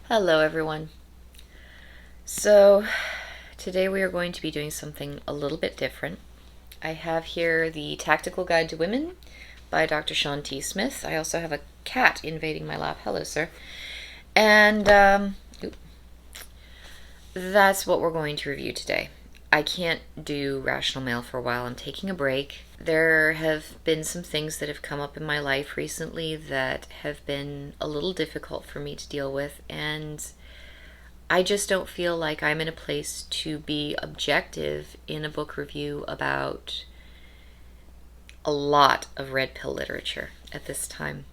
Hello everyone. So today we are going to be doing something a little bit different. I have here the Tactical Guide to Women by Dr. Sean T. Smith. I also have a cat invading my lap. Hello, sir. And that's what we're going to review today. I can't do Rational Male for a while. I'm taking a break. There have been some things that have come up in my life recently that have been a little difficult for me to deal with, and I just don't feel like I'm in a place to be objective in a book review about a lot of red pill literature at this time.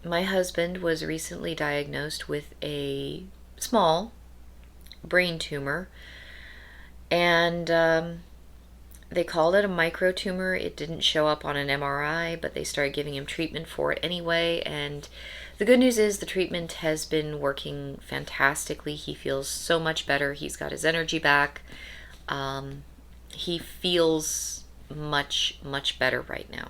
My husband was recently diagnosed with a small brain tumor, and they called it a microtumor. It didn't show up on an MRI, but they started giving him treatment for it anyway. And the good news is the treatment has been working fantastically. He feels so much better. He's got his energy back. He feels much, much better right now.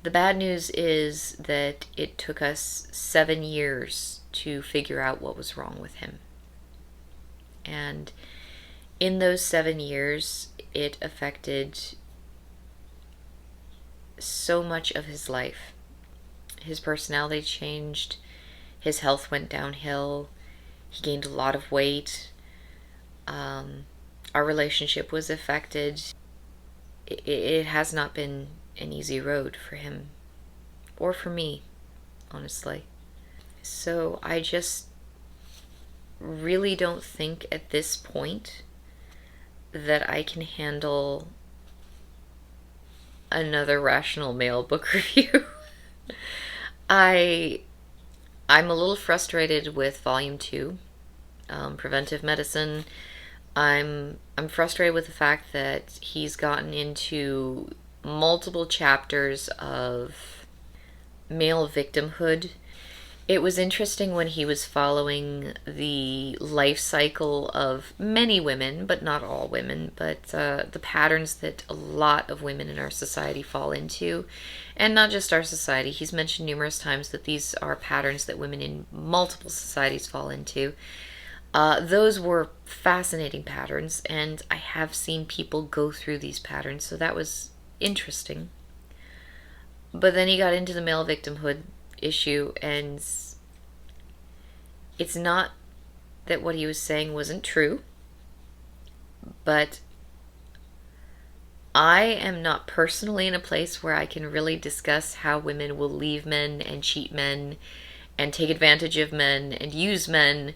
The bad news is that it took us 7 years to figure out what was wrong with him. And in those 7 years, it affected so much of his life. His personality changed, his health went downhill, he gained a lot of weight, our relationship was affected. It has not been an easy road for him, or for me, honestly. So I just really don't think at this point that I can handle another Rational Male book review. I'm a little frustrated with Volume 2, Preventive Medicine. I'm frustrated with the fact that he's gotten into multiple chapters of male victimhood. It was interesting when he was following the life cycle of many women, but not all women, but the patterns that a lot of women in our society fall into. And not just our society. He's mentioned numerous times that these are patterns that women in multiple societies fall into. Those were fascinating patterns, and I have seen people go through these patterns, so that was interesting. But then he got into the male victimhood issue, and it's not that what he was saying wasn't true, but I am not personally in a place where I can really discuss how women will leave men and cheat men and take advantage of men and use men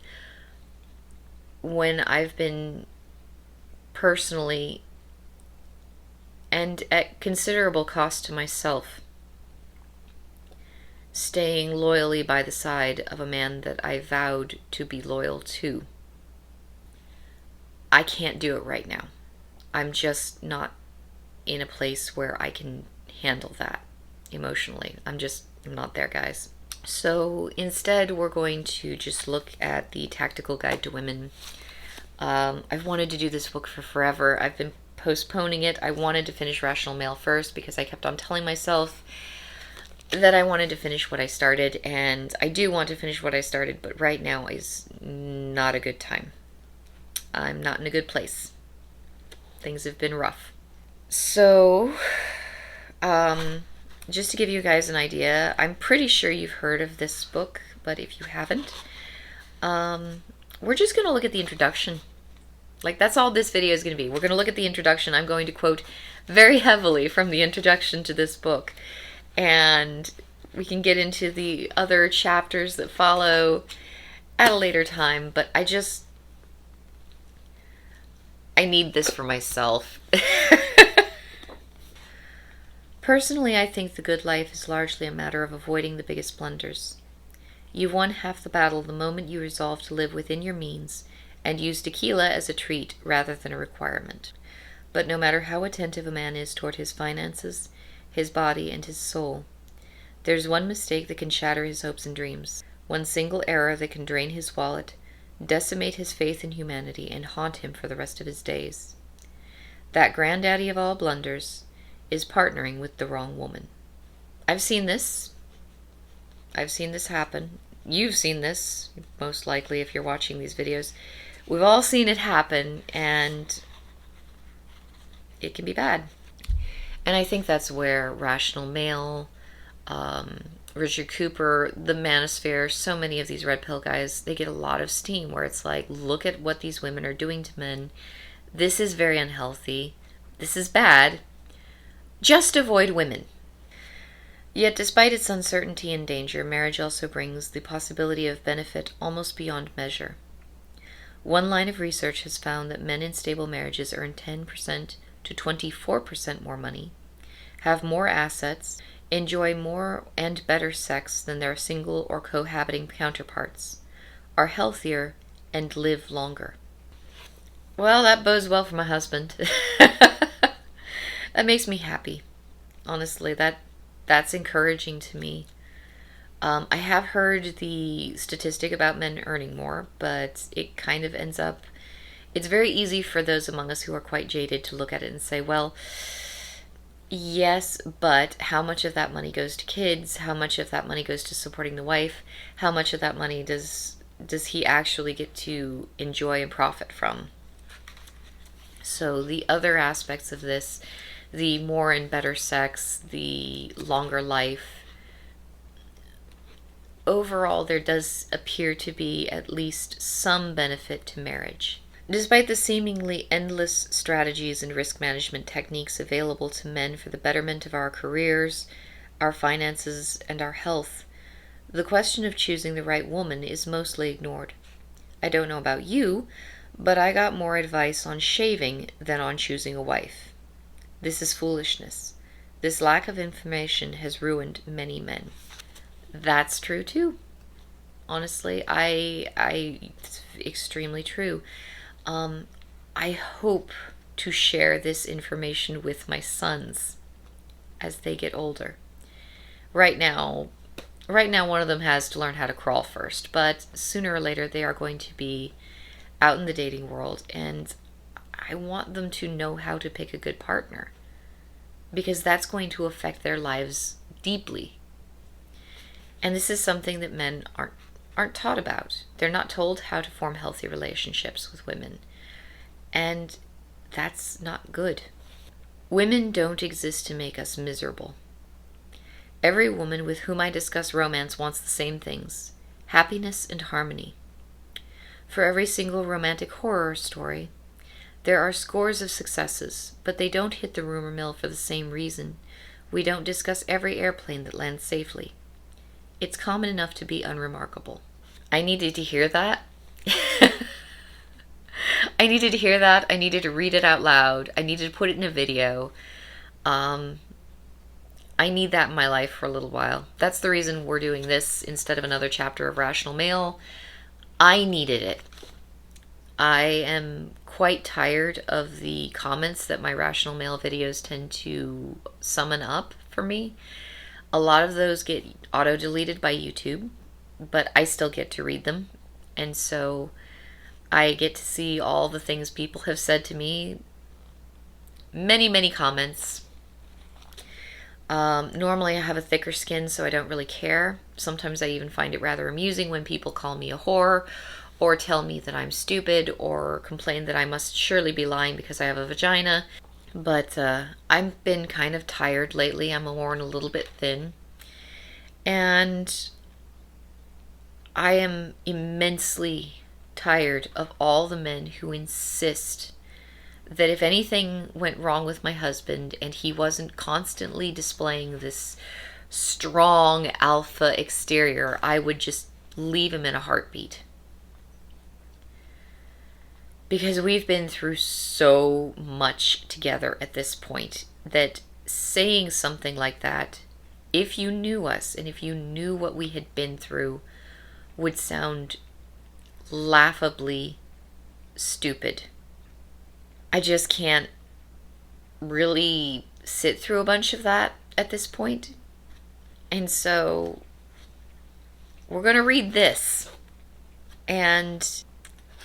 when I've been personally, and at considerable cost to myself, staying loyally by the side of a man that I vowed to be loyal to. I can't do it right now. I'm just not in a place where I can handle that emotionally. I'm not there, guys. So instead, we're going to just look at the Tactical Guide to Women. I've wanted to do this book for forever. I've been postponing it. I wanted to finish Rational Male first because I kept on telling myself that I wanted to finish what I started, and I do want to finish what I started, but right now is not a good time. I'm not in a good place. Things have been rough. So, just to give you guys an idea, I'm pretty sure you've heard of this book, but if you haven't, we're just going to look at the introduction. Like, that's all this video is going to be. We're going to look at the introduction. I'm going to quote very heavily from the introduction to this book, and we can get into the other chapters that follow at a later time, but I need this for myself. Personally, I think the good life is largely a matter of avoiding the biggest blunders. You've won half the battle the moment you resolve to live within your means and use tequila as a treat rather than a requirement. But no matter how attentive a man is toward his finances, his body, and his soul, there's one mistake that can shatter his hopes and dreams, one single error that can drain his wallet, decimate his faith in humanity, and haunt him for the rest of his days. That granddaddy of all blunders is partnering with the wrong woman. I've seen this happen you've seen this, most likely, if you're watching these videos. We've all seen it happen, and it can be bad. And I think that's where Rational Male, Richard Cooper, the Manosphere, so many of these red pill guys, they get a lot of steam, where it's like, look at what these women are doing to men. This is very unhealthy. This is bad. Just avoid women. Yet, despite its uncertainty and danger, marriage also brings the possibility of benefit almost beyond measure. One line of research has found that men in stable marriages earn 10% to 24% more money, have more assets, enjoy more and better sex than their single or cohabiting counterparts, are healthier, and live longer. Well, that bodes well for my husband. That makes me happy. Honestly, that's encouraging to me. I have heard the statistic about men earning more, but it kind of ends up... It's very easy for those among us who are quite jaded to look at it and say, well, yes, but how much of that money goes to kids? How much of that money goes to supporting the wife? How much of that money does he actually get to enjoy and profit from? So the other aspects of this, the more and better sex, the longer life, overall there does appear to be at least some benefit to marriage. Despite the seemingly endless strategies and risk management techniques available to men for the betterment of our careers, our finances, and our health, the question of choosing the right woman is mostly ignored. I don't know about you, but I got more advice on shaving than on choosing a wife. This is foolishness. This lack of information has ruined many men. That's true too. Honestly, it's extremely true. I hope to share this information with my sons as they get older. Right now, one of them has to learn how to crawl first, but sooner or later they are going to be out in the dating world, and I want them to know how to pick a good partner, because that's going to affect their lives deeply. And this is something that men aren't taught about. They're not told how to form healthy relationships with women. And that's not good. Women don't exist to make us miserable. Every woman with whom I discuss romance wants the same things: happiness and harmony. For every single romantic horror story, there are scores of successes, but they don't hit the rumor mill for the same reason. We don't discuss every airplane that lands safely. It's common enough to be unremarkable. I needed to hear that. I needed to hear that. I needed to read it out loud. I needed to put it in a video. I need that in my life for a little while. That's the reason we're doing this instead of another chapter of Rational Male. I needed it. I am quite tired of the comments that my Rational Male videos tend to summon up for me. A lot of those get auto-deleted by YouTube, but I still get to read them. And so I get to see all the things people have said to me. Many, many comments. Normally I have a thicker skin, so I don't really care. Sometimes I even find it rather amusing when people call me a whore, or tell me that I'm stupid, or complain that I must surely be lying because I have a vagina. But I've been kind of tired lately. I'm worn a little bit thin. And I am immensely tired of all the men who insist that if anything went wrong with my husband and he wasn't constantly displaying this strong alpha exterior, I would just leave him in a heartbeat. Because we've been through so much together at this point that saying something like that, if you knew us and if you knew what we had been through, would sound laughably stupid. I just can't really sit through a bunch of that at this point. And so we're going to read this. And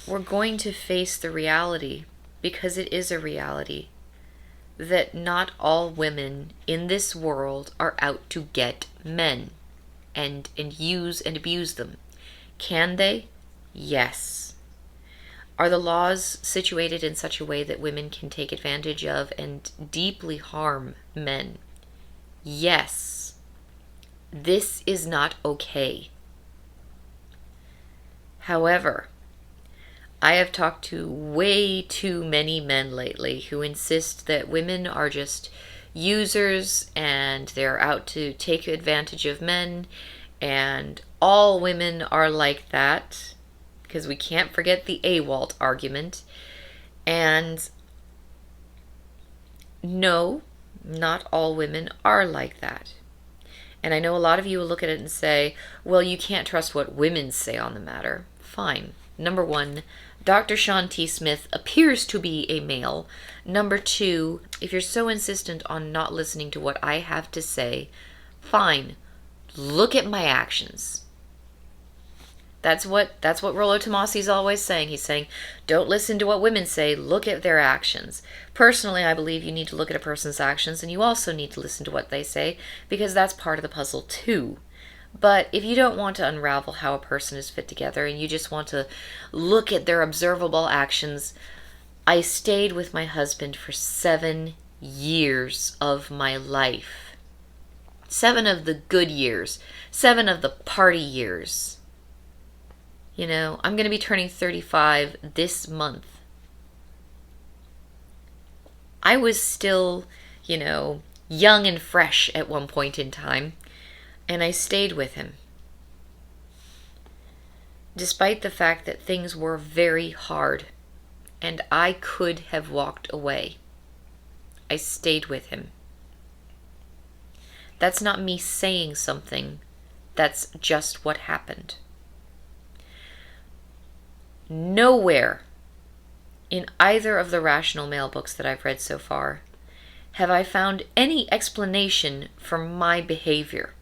we're going to face the reality, because it is a reality, that not all women in this world are out to get men and use and abuse them. Can they? Yes. Are the laws situated in such a way that women can take advantage of and deeply harm men? Yes. This is not okay. However, I have talked to way too many men lately who insist that women are just users and they're out to take advantage of men, and all women are like that, because we can't forget the AWOLT argument. And no, not all women are like that. And I know a lot of you will look at it and say, well, you can't trust what women say on the matter. Fine. Number one, Dr. Sean T. Smith appears to be a male. Number two, if you're so insistent on not listening to what I have to say, fine. Look at my actions. That's what Rollo Tomasi's always saying. He's saying, don't listen to what women say, look at their actions. Personally, I believe you need to look at a person's actions, and you also need to listen to what they say, because that's part of the puzzle too. But if you don't want to unravel how a person is fit together, and you just want to look at their observable actions, I stayed with my husband for 7 years of my life. 7 of the good years. 7 of the party years. You know, I'm going to be turning 35 this month. I was still, young and fresh at one point in time, and I stayed with him. Despite the fact that things were very hard, and I could have walked away, I stayed with him. That's not me saying something, that's just what happened. Nowhere in either of the rational male books that I've read so far have I found any explanation for my behavior.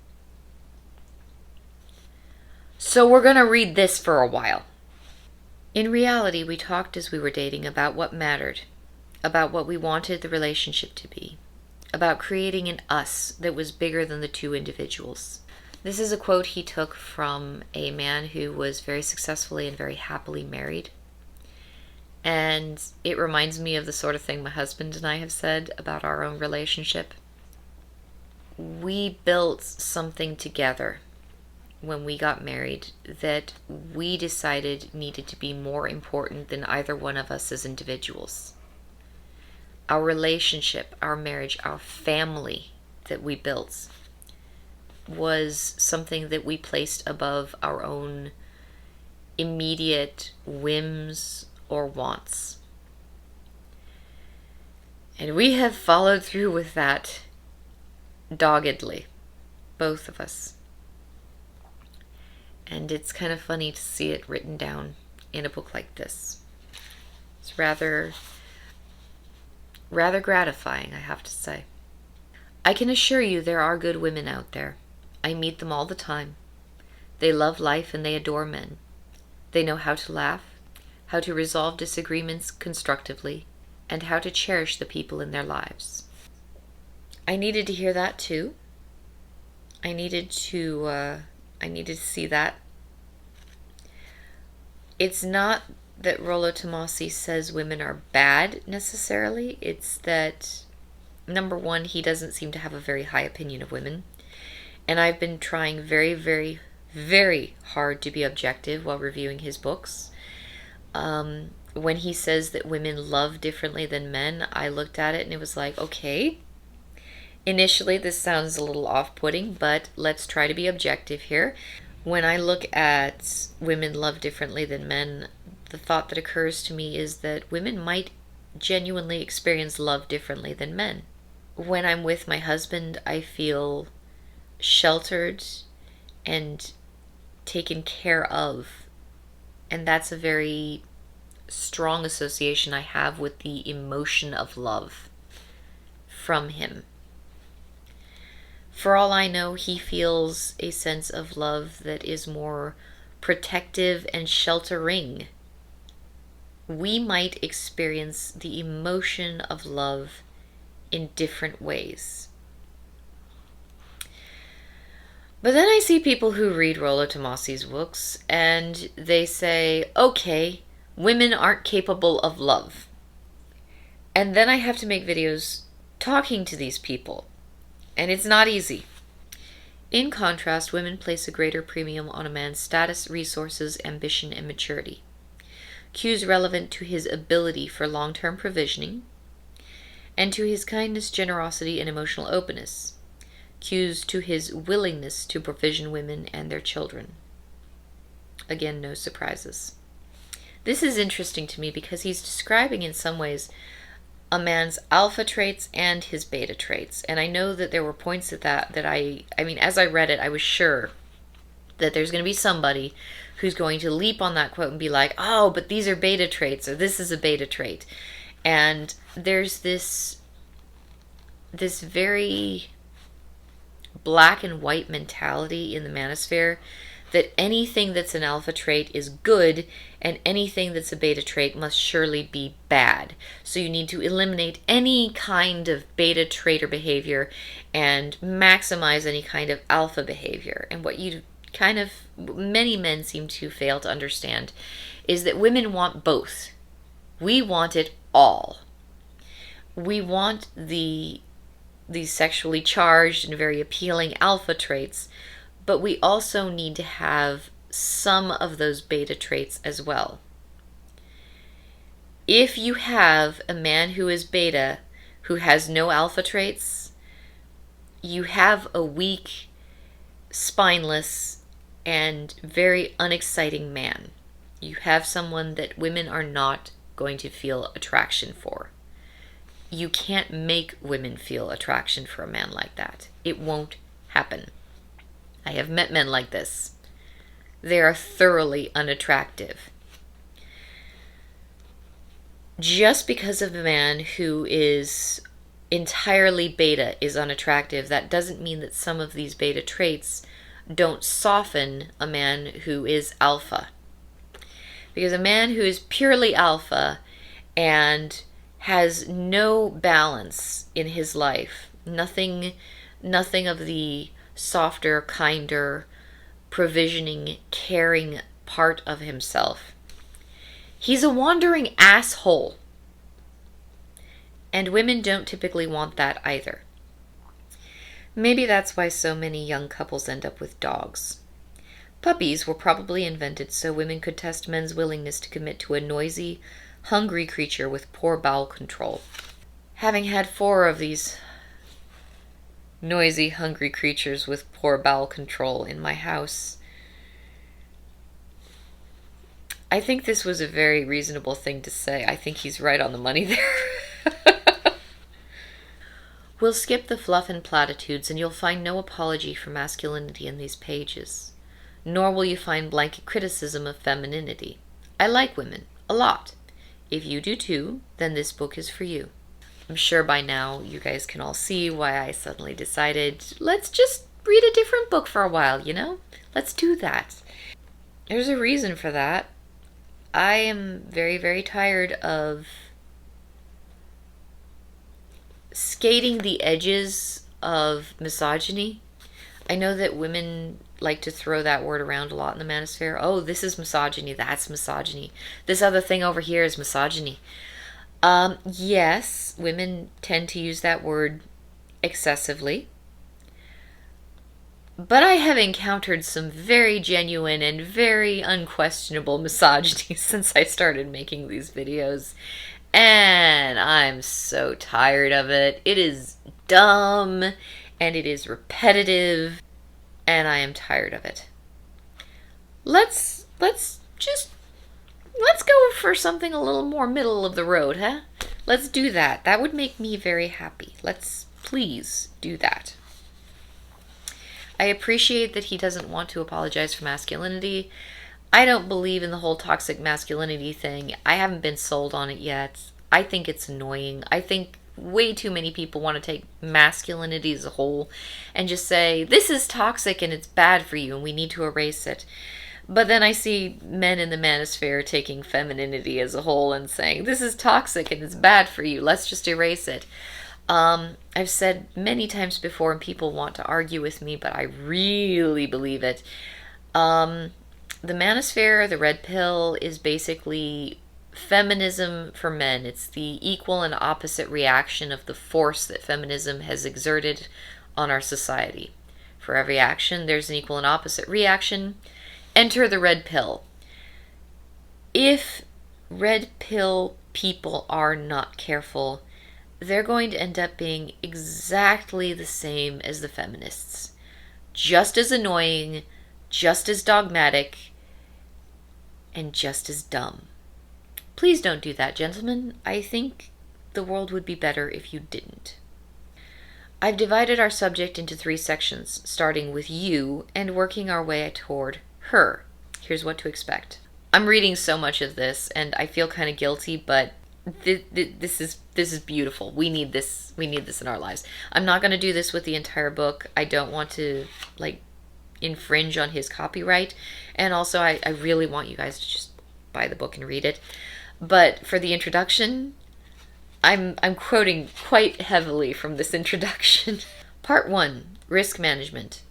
So we're going to read this for a while. In reality, we talked as we were dating about what mattered, about what we wanted the relationship to be, about creating an us that was bigger than the two individuals. This is a quote he took from a man who was very successfully and very happily married. And it reminds me of the sort of thing my husband and I have said about our own relationship. We built something together when we got married that we decided needed to be more important than either one of us as individuals. Our relationship, our marriage, our family that we built was something that we placed above our own immediate whims or wants. And we have followed through with that doggedly, both of us. And it's kind of funny to see it written down in a book like this. It's rather gratifying, I have to say. I can assure you there are good women out there. I meet them all the time. They love life and they adore men. They know how to laugh, how to resolve disagreements constructively, and how to cherish the people in their lives. I needed to hear that too. I needed to see that. It's not that Rollo Tomasi says women are bad necessarily. It's that, number one, he doesn't seem to have a very high opinion of women. And I've been trying very, very, very hard to be objective while reviewing his books. When he says that women love differently than men, I looked at it and it was like, okay. Initially, this sounds a little off-putting, but let's try to be objective here. When I look at women love differently than men, the thought that occurs to me is that women might genuinely experience love differently than men. When I'm with my husband, I feel sheltered and taken care of. And that's a very strong association I have with the emotion of love from him. For all I know, he feels a sense of love that is more protective and sheltering. We might experience the emotion of love in different ways. But then I see people who read Rollo Tomasi's books and they say, okay, women aren't capable of love. And then I have to make videos talking to these people. And it's not easy. In contrast, women place a greater premium on a man's status, resources, ambition, and maturity. Cues relevant to his ability for long-term provisioning, and to his kindness, generosity, and emotional openness. Cues to his willingness to provision women and their children. Again, no surprises. This is interesting to me because he's describing in some ways a man's alpha traits and his beta traits. And I know that there were points at that I mean, as I read it, I was sure that there's going to be somebody who's going to leap on that quote and be like, oh, but these are beta traits, or this is a beta trait. And there's this very black and white mentality in the manosphere that anything that's an alpha trait is good and anything that's a beta trait must surely be bad. So you need to eliminate any kind of beta trait or behavior and maximize any kind of alpha behavior. And what many men seem to fail to understand is that women want both. We want it all. We want these sexually charged and very appealing alpha traits, but we also need to have some of those beta traits as well. If you have a man who is beta who has no alpha traits, you have a weak, spineless, and very unexciting man. You have someone that women are not going to feel attraction for. You can't make women feel attraction for a man like that. It won't happen. I have met men like this. They are thoroughly unattractive. Just because of a man who is entirely beta is unattractive, that doesn't mean that some of these beta traits don't soften a man who is alpha. Because a man who is purely alpha and has no balance in his life, nothing of the softer, kinder, provisioning, caring part of himself. He's a wandering asshole. And women don't typically want that either. Maybe that's why so many young couples end up with dogs. Puppies were probably invented so women could test men's willingness to commit to a noisy, hungry creature with poor bowel control. Having had 4 of these noisy, hungry creatures with poor bowel control in my house, I think this was a very reasonable thing to say. I think he's right on the money there. We'll skip the fluff and platitudes, and you'll find no apology for masculinity in these pages. Nor will you find blanket criticism of femininity. I like women, a lot. If you do too, then this book is for you. I'm sure by now you guys can all see why I suddenly decided, let's just read a different book for a while, you know? Let's do that. There's a reason for that. I am very, very tired of skating the edges of misogyny. I know that women like to throw that word around a lot in the manosphere. Oh, this is misogyny, that's misogyny. This other thing over here is misogyny. Yes, women tend to use that word excessively. But I have encountered some very genuine and very unquestionable misogyny since I started making these videos. And I'm so tired of it. It is dumb and it is repetitive and I am tired of it. Let's go for something a little more middle of the road, huh? Let's do that. That would make me very happy. Let's please do that. I appreciate that he doesn't want to apologize for masculinity. I don't believe in the whole toxic masculinity thing. I haven't been sold on it yet. I think it's annoying. I think way too many people want to take masculinity as a whole and just say, this is toxic and it's bad for you and we need to erase it. But then I see men in the manosphere taking femininity as a whole and saying, this is toxic and it's bad for you. Let's just erase it. I've said many times before, and people want to argue with me, but I really believe it. The manosphere, the red pill, is basically feminism for men. It's the equal and opposite reaction of the force that feminism has exerted on our society. For every action, there's an equal and opposite reaction. Enter the red pill. If red pill people are not careful, they're going to end up being exactly the same as the feminists. Just as annoying, just as dogmatic, and just as dumb. Please don't do that, gentlemen. I think the world would be better if you didn't. I've divided our subject into 3 sections, starting with you and working our way toward her. Here's what to expect. I'm reading so much of this, and I feel kind of guilty, but this is beautiful. We need this. We need this in our lives. I'm not going to do this with the entire book. I don't want to infringe on his copyright, and also I really want you guys to just buy the book and read it. But for the introduction, I'm quoting quite heavily from this introduction. Part 1, Risk Management.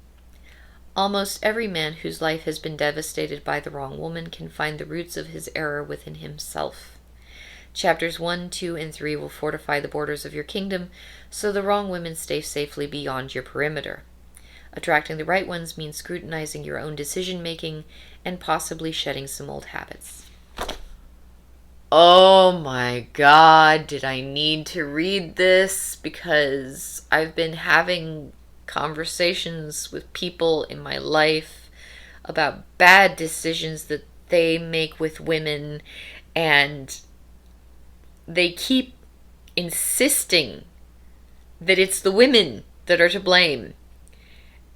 Almost every man whose life has been devastated by the wrong woman can find the roots of his error within himself. Chapters 1, 2, and 3 will fortify the borders of your kingdom so the wrong women stay safely beyond your perimeter. Attracting the right ones means scrutinizing your own decision-making and possibly shedding some old habits. Oh my God, did I need to read this? Because I've been having conversations with people in my life about bad decisions that they make with women, and they keep insisting that it's the women that are to blame.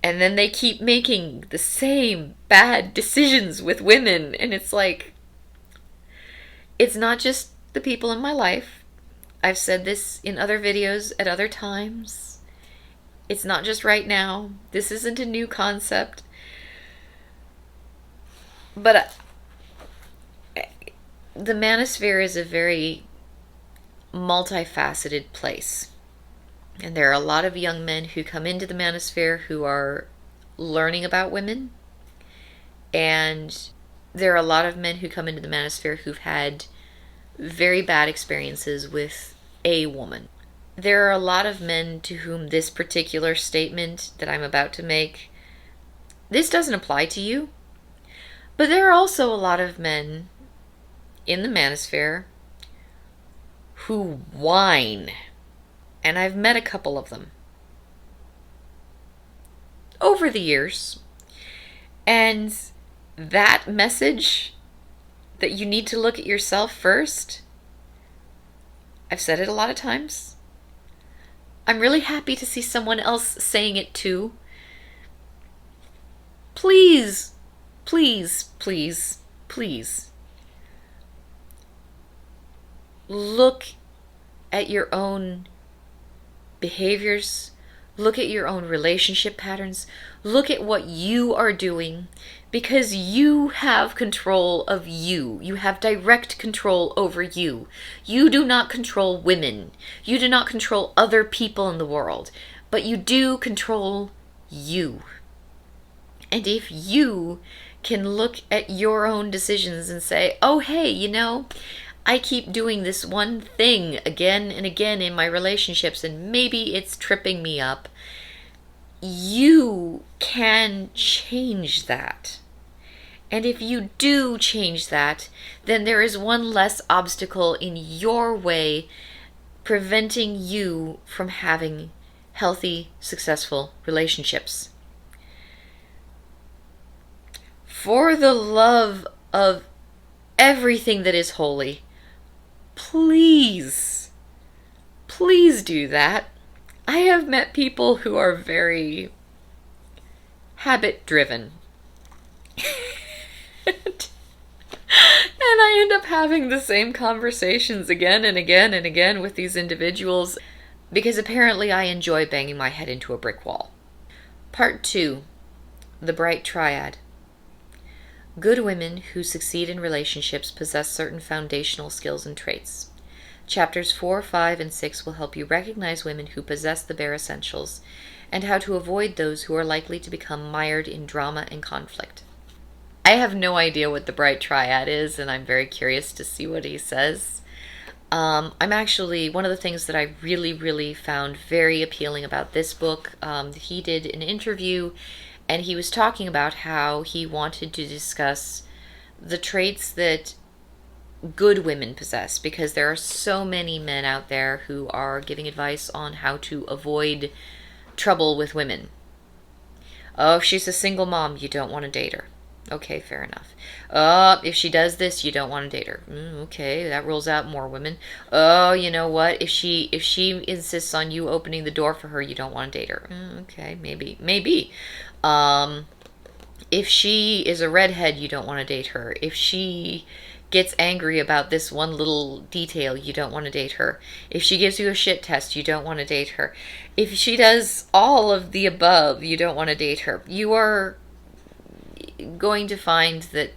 And then they keep making the same bad decisions with women. And it's like, it's not just the people in my life. I've said this in other videos at other times. It's not just right now. This isn't a new concept. But the manosphere is a very multifaceted place. And there are a lot of young men who come into the manosphere who are learning about women. And there are a lot of men who come into the manosphere who've had very bad experiences with a woman. There are a lot of men to whom this particular statement that I'm about to make, this doesn't apply to you. But there are also a lot of men in the manosphere who whine. And I've met a couple of them over the years. And that message that you need to look at yourself first, I've said it a lot of times. I'm really happy to see someone else saying it too. Please, please, please, please look at your own behaviors. Look at your own relationship patterns. Look at what you are doing, because you have control of you. You have direct control over you. You do not control women. You do not control other people in the world, but you do control you. And if you can look at your own decisions and say, oh, hey, I keep doing this one thing again and again in my relationships, and maybe it's tripping me up. You can change that. And if you do change that, then there is one less obstacle in your way preventing you from having healthy, successful relationships. For the love of everything that is holy, please, please do that. I have met people who are very habit-driven. And I end up having the same conversations again and again and again with these individuals because apparently I enjoy banging my head into a brick wall. Part 2, the Bright Triad. Good women who succeed in relationships possess certain foundational skills and traits. Chapters 4, 5, and 6 will help you recognize women who possess the bare essentials and how to avoid those who are likely to become mired in drama and conflict. I have no idea what the Bright Triad is, and I'm very curious to see what he says. I'm actually, one of the things that I really, really found very appealing about this book, he did an interview and he was talking about how he wanted to discuss the traits that good women possess, because there are so many men out there who are giving advice on how to avoid trouble with women. Oh, if she's a single mom, you don't want to date her. Okay, fair enough. If she does this, you don't want to date her. Okay, that rules out more women. Oh, you know what? If she insists on you opening the door for her, you don't want to date her. Okay, maybe. If she is a redhead, you don't want to date her. If she gets angry about this one little detail, you don't want to date her. If she gives you a shit test, you don't want to date her. If she does all of the above, you don't want to date her. You are going to find that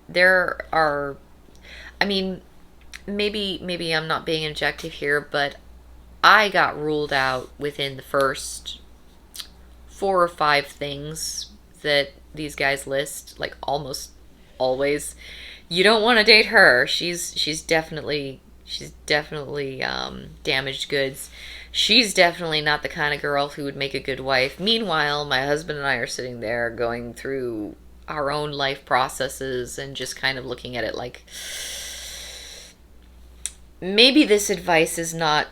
there are, I mean, maybe I'm not being objective here, but I got ruled out within the first 4 or 5 things that these guys list, like almost always. You don't want to date her. She's definitely damaged goods. She's definitely not the kind of girl who would make a good wife. Meanwhile, my husband and I are sitting there going through our own life processes and just kind of looking at it like, maybe this advice is not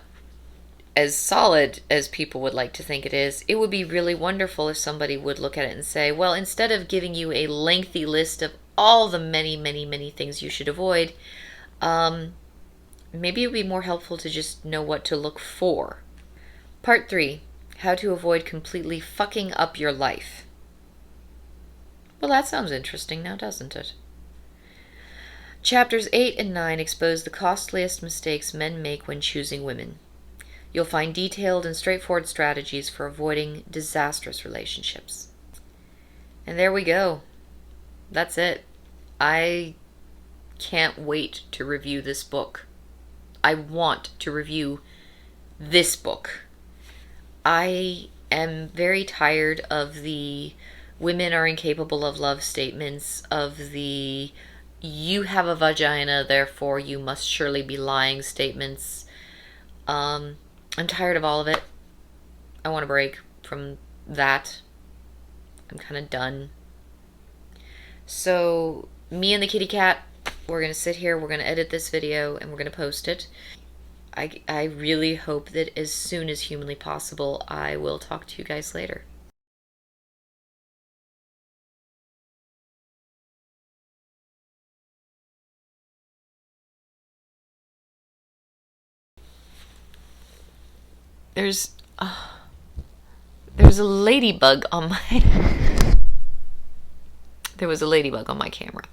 as solid as people would like to think it is. It would be really wonderful if somebody would look at it and say, well, instead of giving you a lengthy list of all the many things you should avoid, maybe it would be more helpful to just know what to look for. Part 3, how to avoid completely fucking up your life. Well, that sounds interesting now, doesn't it? Chapters 8 and 9 expose the costliest mistakes men make when choosing women. You'll find detailed and straightforward strategies for avoiding disastrous relationships. And there we go. That's it. I can't wait to review this book. I want to review this book. I am very tired of the women are incapable of love statements, of the you have a vagina, therefore you must surely be lying statements. I'm tired of all of it. I want a break from that. I'm kind of done. So, me and the kitty cat, we're going to sit here, we're going to edit this video, and we're going to post it. I really hope that as soon as humanly possible, I will talk to you guys later. There's a ladybug on my there was a ladybug on my camera.